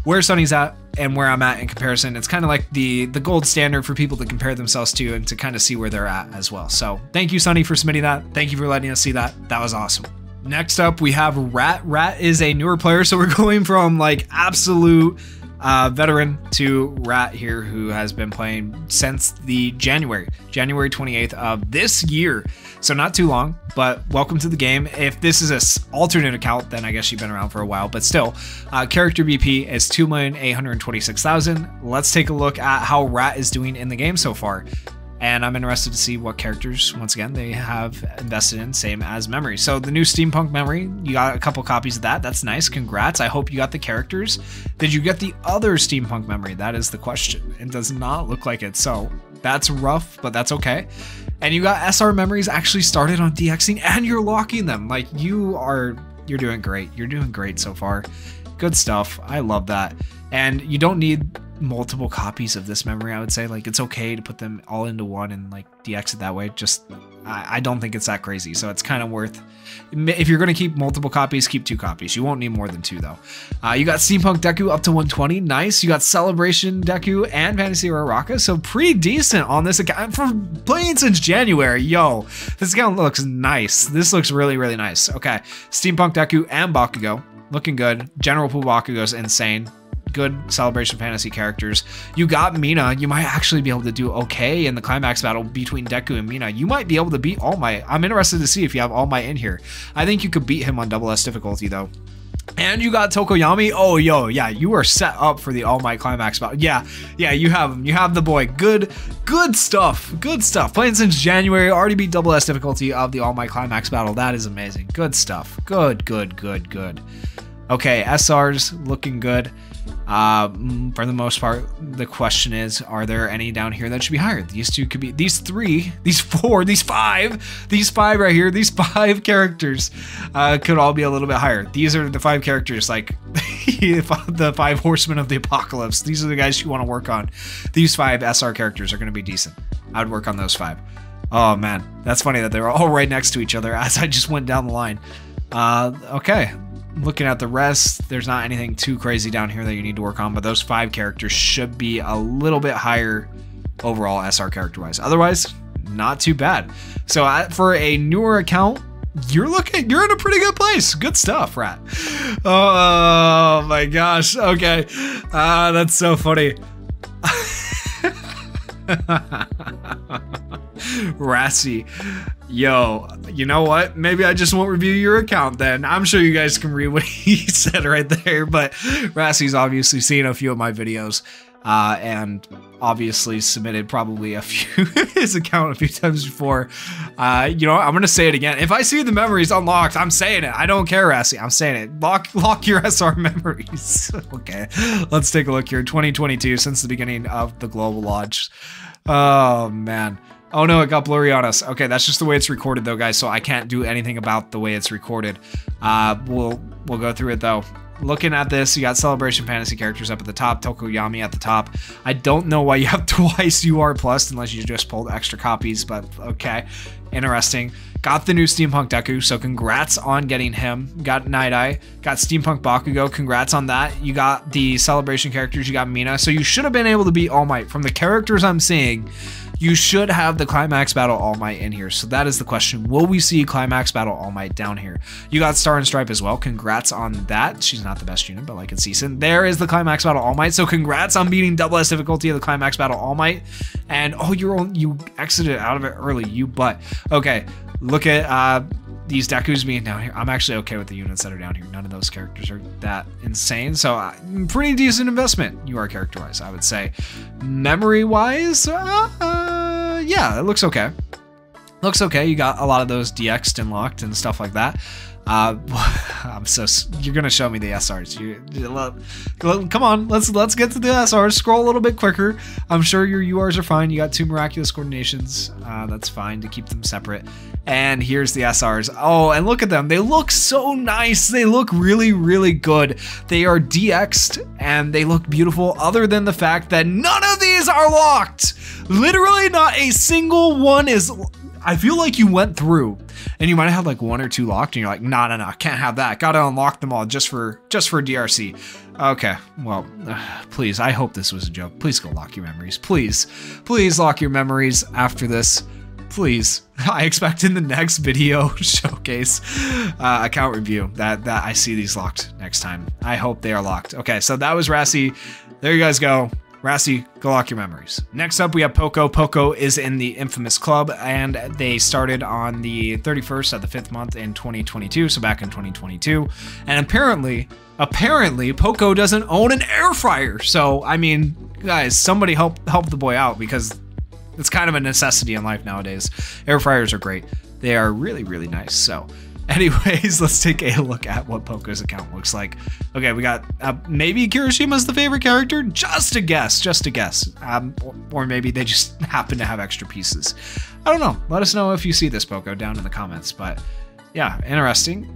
Speaker 1: where Sunny's at and where I'm at in comparison. It's kind of like the gold standard for people to compare themselves to and to kind of see where they're at as well. So thank you, Sunny, for submitting that. Thank you for letting us see that. That was awesome. Next up, we have Rat. Rat is a newer player, so we're going from like absolute veteran to Rat here, who has been playing since the January 28th of this year. So not too long, but welcome to the game. If this is an alternate account, then I guess you've been around for a while, but still, character BP is 2,826,000. Let's take a look at how Rat is doing in the game so far. And I'm interested to see what characters, once again, they have invested in, same as Memory. So the new Steampunk Memory, you got a couple copies of that. That's nice. Congrats. I hope you got the characters. Did you get the other Steampunk Memory? That is the question. It does not look like it. So that's rough, but that's okay. And you got SR Memories actually started on DXing, and you're locking them. Like, you're doing great. You're doing great so far. Good stuff. I love that. And you don't need multiple copies of this memory. I would say, like, it's okay to put them all into one and like DX it that way. Just I don't think it's that crazy, so it's kind of worth, if you're going to keep multiple copies, keep 2 copies. You won't need more than 2 though. You got Steampunk Deku up to 120. Nice. You got Celebration Deku and Fantasy Uraraka, so pretty decent on this account for playing since January. Yo, this account looks nice. This looks really, really nice. Okay, Steampunk Deku and Bakugo looking good. General Pool Bakugo's insane. Good Celebration Fantasy characters. You got Mina. You might actually be able to do okay in the climax battle between Deku and Mina. You might be able to beat All Might. I'm interested to see if you have All Might in here. I think you could beat him on double S difficulty though. And you got Tokoyami. Oh, yo, yeah, you are set up for the All Might climax battle. Yeah, you have him. You have the boy. Good stuff. Good stuff. Playing since January, already beat double S difficulty of the All Might climax battle. That is amazing. Good stuff. Good. Okay, SR's looking good. For the most part, the question is, are there any down here that should be higher? These 2 could be, these 3, these 4, these 5 right here, these 5 characters could all be a little bit higher. These are the 5 characters, like the 5 horsemen of the apocalypse. These are the guys you want to work on. These 5 SR characters are going to be decent. I would work on those 5. Oh man, that's funny that they're all right next to each other as I just went down the line. Okay. Looking at the rest, there's not anything too crazy down here that you need to work on, but those 5 characters should be a little bit higher overall SR character-wise. Otherwise, not too bad. So for a newer account, you're in a pretty good place. Good stuff, Rat. Oh my gosh. Okay. That's so funny. Rassi. Yo, you know what? Maybe I just won't review your account then. I'm sure you guys can read what he said right there, but Rassi's obviously seen a few of my videos and obviously submitted probably a few his account a few times before. You know, I'm gonna say it again. If I see the memories unlocked, I'm saying it. I don't care, Rassi. I'm saying it. Lock your SR memories. Okay, let's take a look here. 2022, since the beginning of the global launch. Oh man. Oh no, it got blurry on us. Okay, that's just the way it's recorded though, guys, so I can't do anything about the way it's recorded. We'll go through it though. Looking at this, you got Celebration Fantasy characters up at the top, Tokoyami at the top. I don't know why you have twice UR plus unless you just pulled extra copies, but okay. Interesting. Got the new Steampunk Deku, so congrats on getting him. Got Night Eye. Got Steampunk Bakugo, congrats on that. You got the Celebration characters, you got Mina, so you should have been able to beat All Might. From the characters I'm seeing, you should have the Climax Battle All Might in here. So that is the question. Will we see Climax Battle All Might down here? You got Star and Stripe as well. Congrats on that. She's not the best unit, but like it's decent. There is the Climax Battle All Might. So congrats on beating double S difficulty of the Climax Battle All Might. And oh, you exited out of it early, you butt. Okay, look at these Dekus being down here. I'm actually okay with the units that are down here. None of those characters are that insane. So pretty decent investment, UR character-wise, I would say. Memory-wise, yeah, it looks okay. Looks okay. You got a lot of those DX'd and locked and stuff like that. You're gonna show me the SRs. Come on, let's get to the SRs. Scroll a little bit quicker. I'm sure your URs are fine. You got 2 miraculous coordinations. That's fine to keep them separate. And here's the SRs. Oh, and look at them. They look so nice. They look really, really good. They are DX'd and they look beautiful, other than the fact that none of these are locked. Literally not a single one is. I feel like you went through and you might have had like 1 or 2 locked and you're like, no, can't have that. Gotta unlock them all just for DRC. Okay, well, please, I hope this was a joke. Please go lock your memories. Please lock your memories after this. Please. I expect in the next video showcase account review that I see these locked next time. I hope they are locked. Okay, so that was Rassi. There you guys go. Rassi, go lock your memories. Next up, we have Poco. Poco is in the Infamous Club, and they started on the 31st of the 5th month in 2022, so back in 2022. And apparently, Poco doesn't own an air fryer. So, I mean, guys, somebody help the boy out, because it's kind of a necessity in life nowadays. Air fryers are great. They are really, really nice. So, anyways, let's take a look at what Poco's account looks like. Okay, we got maybe Kirishima's the favorite character. Just a guess. Or maybe they just happen to have extra pieces. I don't know. Let us know if you see this, Poco, down in the comments. But yeah, interesting.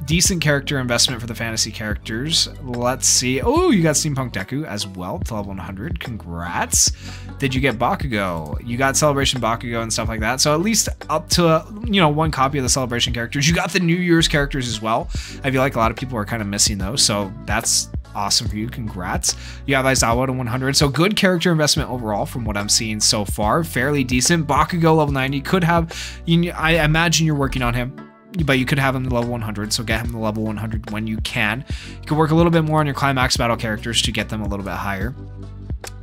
Speaker 1: Decent character investment for the fantasy characters. Let's see. Oh, you got Steampunk Deku as well to level 100. Congrats. Did you get Bakugo? You got Celebration Bakugo and stuff like that. So at least up to, 1 copy of the Celebration characters. You got the New Year's characters as well. I feel like a lot of people are kind of missing those. So that's awesome for you. Congrats. You have Aizawa to 100. So good character investment overall from what I'm seeing so far. Fairly decent. Bakugo level 90 could have, I imagine you're working on him, but you could have him to level 100, so get him to level 100 when you can. You could work a little bit more on your climax battle characters to get them a little bit higher.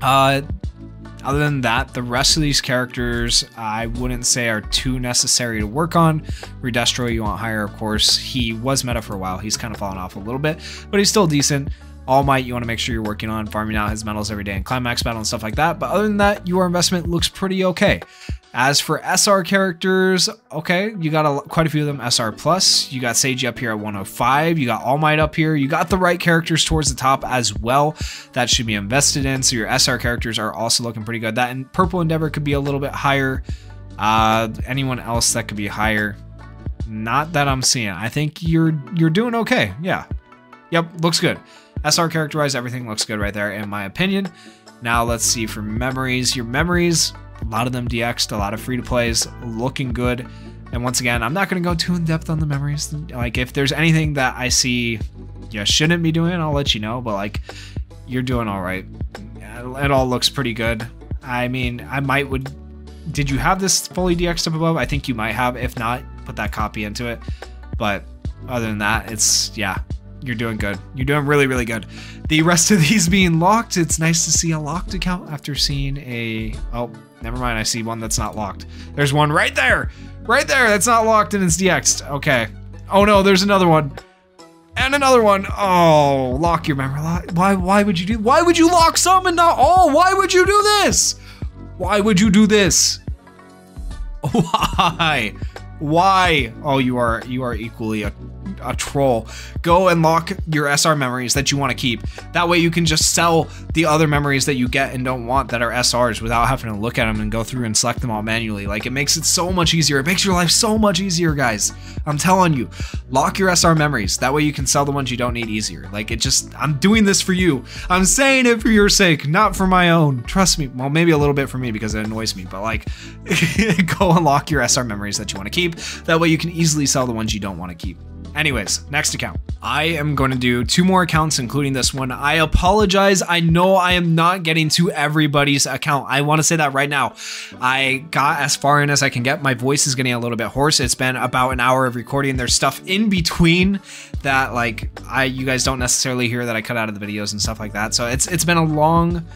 Speaker 1: Other than that, the rest of these characters I wouldn't say are too necessary to work on. Redestro you want higher, of course. He was meta for a while. He's kind of fallen off a little bit, but he's still decent. All Might you want to make sure you're working on, farming out his medals every day in climax battle and stuff like that. But other than that, your investment looks pretty okay. As for SR characters, okay, you got quite a few of them SR+. You got Seiji up here at 105. You got All Might up here. You got the right characters towards the top as well. That should be invested in. So your SR characters are also looking pretty good. That and Purple Endeavor could be a little bit higher. Anyone else that could be higher? Not that I'm seeing. I think you're doing okay. Yeah. Yep, looks good. SR character-wise, everything looks good right there in my opinion. Now let's see for memories. Your memories, a lot of them DX'd, a lot of free-to-plays, looking good. And once again, I'm not going to go too in-depth on the memories. Like, if there's anything that I see you shouldn't be doing, I'll let you know. But, like, you're doing all right. It all looks pretty good. I mean, did you have this fully DX'd up above? I think you might have. If not, put that copy into it. But other than that, yeah. You're doing good. You're doing really, really good. The rest of these being locked, it's nice to see a locked account after seeing oh, never mind. I see one that's not locked. There's one right there. Right there. That's not locked and it's DX'd. Okay. Oh no, there's another one. And another one. Oh, lock your memory. Why would you why would you lock some and not all? Why would you do this? Why would you do this? Why? Why? Oh, you are equally a troll. Go and lock your SR memories that you want to keep. That way you can just sell the other memories that you get and don't want that are SRs without having to look at them and go through and select them all manually. Like, it makes it so much easier. It makes your life so much easier, guys. I'm telling you, lock your SR memories. That way you can sell the ones you don't need easier. Like, I'm doing this for you. I'm saying it for your sake, not for my own. Trust me. Well, maybe a little bit for me because it annoys me, but like, go and lock your SR memories that you want to keep. That way you can easily sell the ones you don't want to keep. Anyways, next account. I am going to do 2 more accounts, including this one. I apologize. I know I am not getting to everybody's account. I want to say that right now. I got as far in as I can get. My voice is getting a little bit hoarse. It's been about an hour of recording. There's stuff in between that, like, you guys don't necessarily hear that I cut out of the videos and stuff like that. So it's been a long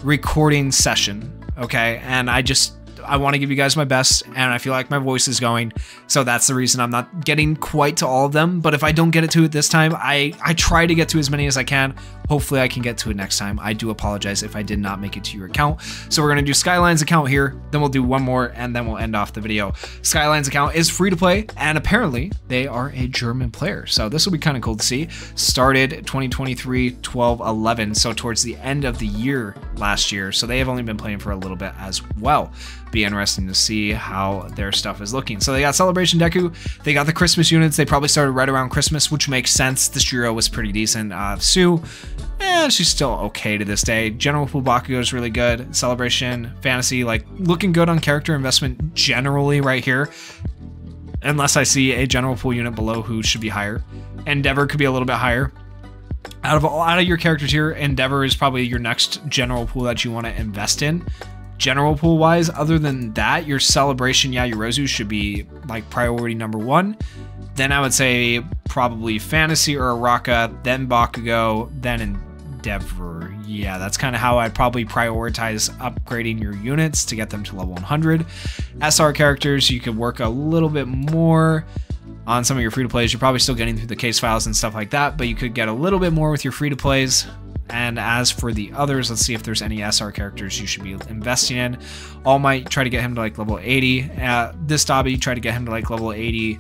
Speaker 1: recording session, okay? And I want to give you guys my best, and I feel like my voice is going, so that's the reason I'm not getting quite to all of them. But if I don't get it to it this time, I try to get to as many as I can. Hopefully I can get to it next time. I do apologize if I did not make it to your account. So we're going to do Skyline's account here, then we'll do one more, and then we'll end off the video. Skyline's account is free to play, and apparently they are a German player, so this will be kind of cool to see. Started 2023 12/11, so towards the end of the year last year, so they have only been playing for a little bit as well. Be interesting to see how their stuff is looking. So they got Celebration Deku, they got the Christmas units. They probably started right around Christmas, which makes sense. The Shiro was pretty decent. Sue, she's still okay to this day. General Pool Bakugo is really good. Celebration, Fantasy, like looking good on character investment generally right here. Unless I see a General Pool unit below who should be higher. Endeavor could be a little bit higher. Out of your characters here, Endeavor is probably your next General Pool that you want to invest in. General Pool wise, other than that, your Celebration Yaoyorozu should be like priority number 1. Then I would say probably Fantasy or Araka, then Bakugo, then Endeavor. Yeah, that's kind of how I'd probably prioritize upgrading your units to get them to level 100. SR characters, you could work a little bit more on some of your free-to-plays. You're probably still getting through the case files and stuff like that, but you could get a little bit more with your free-to-plays. And as for the others, let's see if there's any SR characters you should be investing in. All Might, try to get him to like level 80. This Dabi, try to get him to like level 80.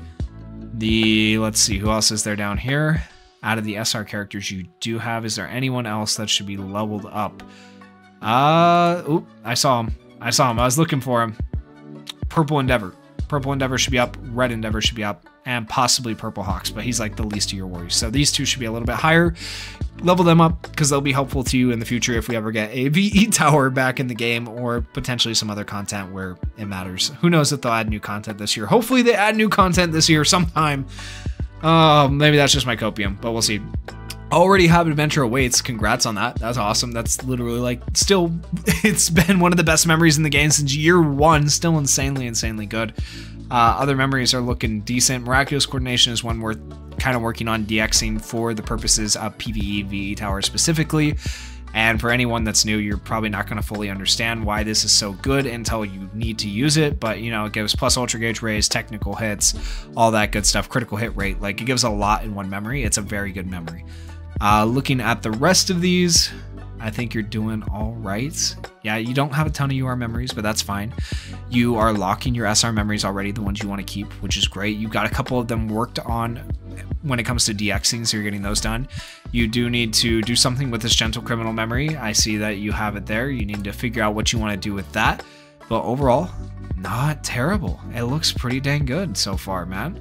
Speaker 1: Let's see, who else is there down here? Out of the SR characters you do have, is there anyone else that should be leveled up? Oop, I saw him. I was looking for him. Purple Endeavor. Purple Endeavor should be up. Red Endeavor should be up. And possibly Purple Hawks, but he's like the least of your worries. So these two should be a little bit higher. Level them up because they'll be helpful to you in the future if we ever get a VE tower back in the game, or potentially some other content where it matters. Who knows if they'll add new content this year. Hopefully they add new content this year sometime. Maybe that's just my copium, but we'll see. Already have Adventure Awaits. Congrats on that. That's awesome. That's literally like still, it's been one of the best memories in the game since year 1. Still insanely good. Other memories are looking decent. Miraculous Coordination is one worth kind of working on DXing for the purposes of PvE VE Tower specifically. And for anyone that's new, you're probably not going to fully understand why this is so good until you need to use it. But, you know, it gives plus Ultra Gauge raise, technical hits, all that good stuff, critical hit rate. Like, it gives a lot in one memory. It's a very good memory. Looking at the rest of these, I think you're doing all right. Yeah, you don't have a ton of UR memories, but that's fine. You are locking your SR memories already, the ones you want to keep, which is great. You've got a couple of them worked on when it comes to DXing, so you're getting those done. You do need to do something with this Gentle Criminal memory. I see that you have it there. You need to figure out what you want to do with that. But overall, not terrible. It looks pretty dang good so far, man.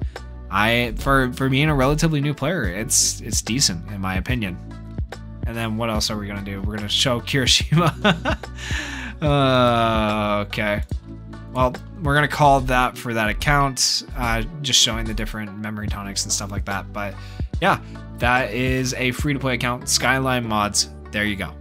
Speaker 1: For being a relatively new player, it's decent in my opinion. And then what else are we gonna do? We're gonna show Kirishima. Okay. Well, we're gonna call that for that account, just showing the different memory tonics and stuff like that. But yeah, that is a free-to-play account, Skyline Mods. There you go.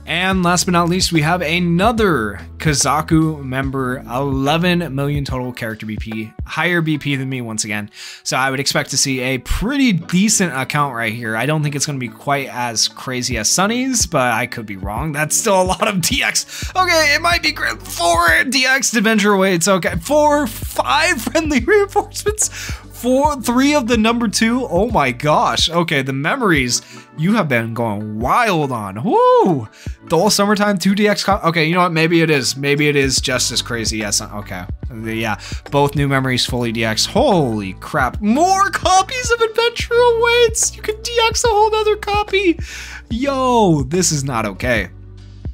Speaker 1: And last but not least, we have another Kazaku member, 11 million total character BP, higher BP than me once again. So I would expect to see a pretty decent account right here. I don't think it's going to be quite as crazy as Sunny's, but I could be wrong. That's still a lot of DX. Okay, it might be great. 4 DX Adventure Awaits. Okay, 5 friendly reinforcements. 3 of the number 2. Oh my gosh. Okay, the memories you have been going wild on. Woo! The whole summertime 2 DX. Okay, you know what? Maybe it is. Maybe it is just as crazy as. Okay. Yeah, both new memories fully DX. Holy crap. More copies of Adventure Awaits. You can DX a whole other copy. Yo, this is not okay.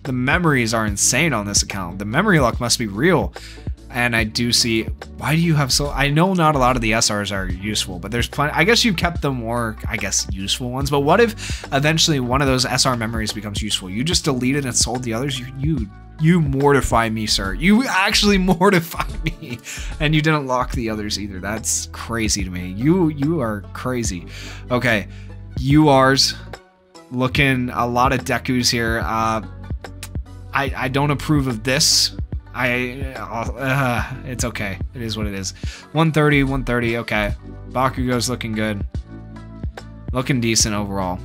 Speaker 1: The memories are insane on this account. The memory luck must be real. And I do see, why do you have so, I know not a lot of the SRs are useful, but there's plenty, I guess you've kept the more, I guess, useful ones. But what if eventually one of those SR memories becomes useful? You just deleted and sold the others? You mortify me, sir. You actually mortify me. And you didn't lock the others either. That's crazy to me. You are crazy. Okay, URs, looking a lot of Dekus here. I don't approve of this. It's okay. It is what it is. 130, okay. Bakugo's looking good. Looking decent overall.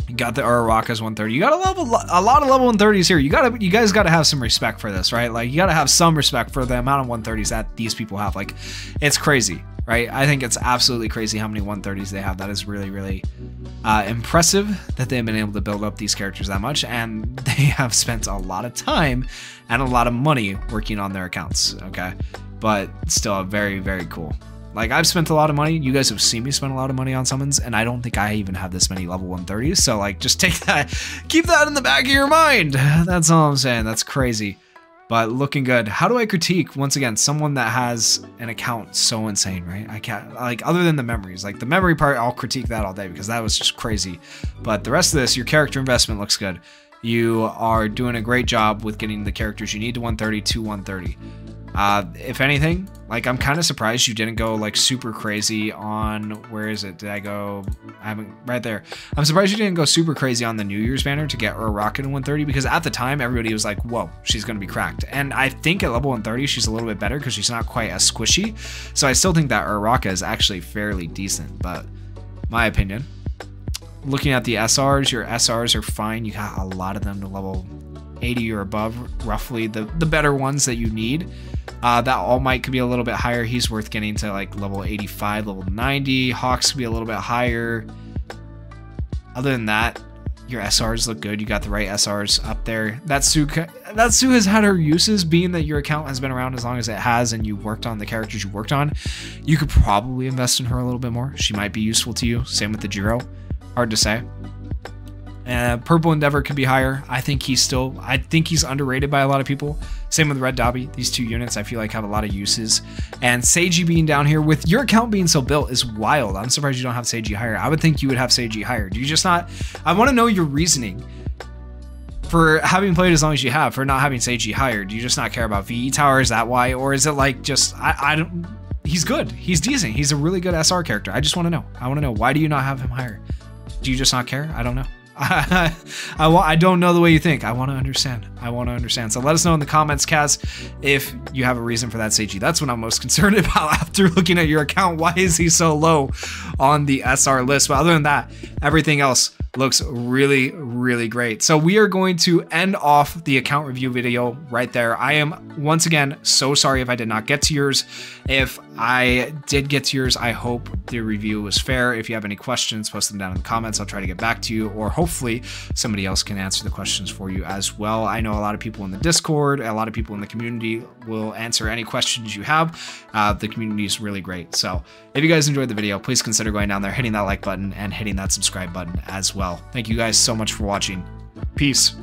Speaker 1: You got the Uraraka's 130. You got a lot of level 130s here. You guys gotta have some respect for this, right? Like, you gotta have some respect for the amount of 130s that these people have. Like, it's crazy, right? I think it's absolutely crazy how many 130s they have. That is really impressive that they've been able to build up these characters that much, and they have spent a lot of time and a lot of money working on their accounts, okay? But still, very cool. Like, I've spent a lot of money. You guys have seen me spend a lot of money on summons, and I don't think I even have this many level 130s. So, like, just take that, keep that in the back of your mind. That's all I'm saying. That's crazy. but looking good. How do I critique, once again, someone that has an account so insane, right? I can't, like, other than the memories, like the memory part, I'll critique that all day because that was just crazy. But the rest of this, your character investment looks good. You are doing a great job with getting the characters you need to 130 to 130. If anything, like, I'm kind of surprised you didn't go like super crazy on, where is it? Did I go? I haven't, right there. I'm surprised you didn't go super crazy on the New Year's banner to get Uraraka in 130, because at the time everybody was like, whoa, she's going to be cracked. And I think at level 130, she's a little bit better because she's not quite as squishy. So I still think that Uraraka is actually fairly decent, but my opinion. Looking at the SRs, your SRs are fine. You got a lot of them to level 80 or above, roughly the better ones that you need. That All Might could be a little bit higher. He's worth getting to like level 85, level 90. Hawks could be a little bit higher. Other than that, your SRs look good. You got the right SRs up there. That Sue has had her uses, being that your account has been around as long as it has and you worked on the characters you worked on. You could probably invest in her a little bit more. She might be useful to you. Same with the Jiro. Hard to say. Purple Endeavor could be higher. I think he's underrated by a lot of people. Same with Red Dobby. These two units I feel like have a lot of uses. And Seiji being down here with your account being so built is wild. I'm surprised you don't have Seiji higher. I would think you would have Seiji higher. Do you just not? I want to know your reasoning for having played as long as you have, for not having Seiji higher. Do you just not care about VE Tower? Is that why? Or is it like just, I don't, he's good. He's decent. He's a really good SR character. I just want to know. I want to know, why do you not have him higher? Do you just not care? I don't know. I don't know the way you think. I want to understand. So let us know in the comments, Kaz, if you have a reason for that Seiji. That's what I'm most concerned about after looking at your account. Why is he so low on the SR list? But other than that, everything else looks really, really great. So we are going to end off the account review video right there. I am, once again, so sorry if I did not get to yours. If I did get to yours, I hope the review was fair. If you have any questions, post them down in the comments. I'll try to get back to you, or hopefully somebody else can answer the questions for you as well. I know a lot of people in the Discord, a lot of people in the community will answer any questions you have. The community is really great. So if you guys enjoyed the video, please consider going down there, hitting that like button and hitting that subscribe button as well. Thank you guys so much for watching. Peace.